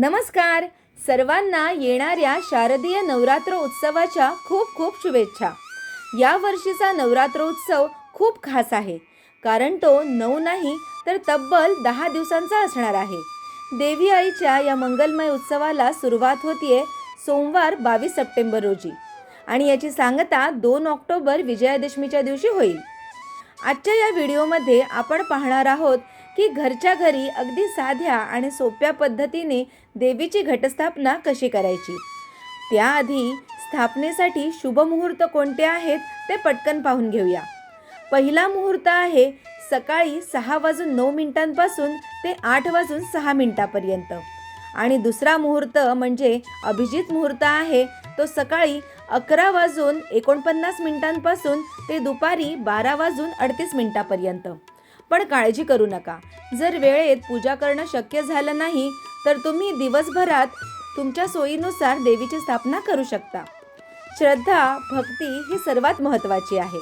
नमस्कार. सर्वांना येणाऱ्या शारदीय नवरात्र उत्सवाच्या खूप खूप शुभेच्छा. या वर्षीचा नवरात्र उत्सव खूप खास आहे, कारण तो 9 नाही तर तब्बल 10 दिवसांचा असणार आहे. देवी आईच्या या मंगलमय उत्सवाला सुरुवात होतीये सोमवार 22 सप्टेंबर रोजी आणि याची सांगता 2 ऑक्टोबर विजयादशमीच्या दिवशी होईल. आजच्या या व्हिडिओमध्ये आपण पाहणार आहोत की घरच्या घरी अगदी साध्या आणि सोप्या पद्धतीने देवीची घटस्थापना कशी करायची. त्याआधी स्थापनेसाठी शुभ मुहूर्त कोणते आहेत ते पटकन पाहून घेऊया. पहिला मुहूर्त आहे सकाळी 6:09 ते 8:06 आणि दुसरा मुहूर्त म्हणजे अभिजित मुहूर्त आहे तो सकाळी 11:49 ते दुपारी 12:38 पण काळजी करू नका. जर वेळेत पूजा करणं शक्य झालं नाही तर तुम्ही दिवसभरात तुमच्या सोयीनुसार देवीची स्थापना करू शकता. श्रद्धा भक्ती ही सर्वात महत्त्वाची आहे.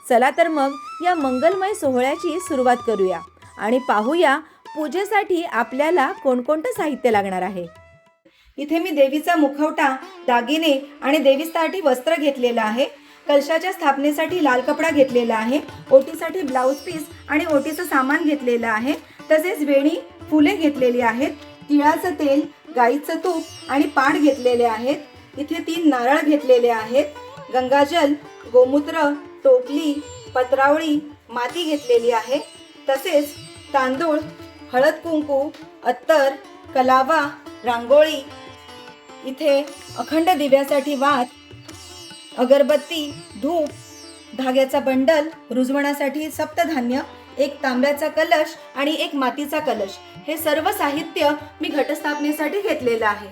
चला तर मग या मंगलमय सोहळ्याची सुरुवात करूया आणि पाहूया पूजेसाठी आपल्याला कोणकोणतं साहित्य लागणार आहे. इथे मी देवीचा मुखवटा, दागिने आणि देवीसाठी वस्त्र घेतलेलं आहे. कलशाच्या स्थापनेसाठी लाल कपडा घेतलेला आहे. ओटीसाठी ब्लाऊज पीस आणि ओटीचं सामान घेतलेलं आहे. तसेच वेणी, फुले घेतलेली आहेत. तिळाचं तेल, गाईचं तूप आणि पाट घेतलेले आहेत. इथे 3 नारळ घेतलेले आहेत. गंगाजल, गोमूत्र, टोपली, पत्रावळी, माती घेतलेली आहे. तसेच तांदूळ, हळद कुंकू, अत्तर, कलावा, रांगोळी, इथे अखंड दिव्यासाठी वात, अगरबत्ती, धूप, धाग्याचा बंडल, रुजवण्यासाठी सप्तधान्य, एक तांब्याचा कलश आणि एक मातीचा कलश, हे सर्व साहित्य मी घटस्थापनेसाठी घेतलेलं आहे.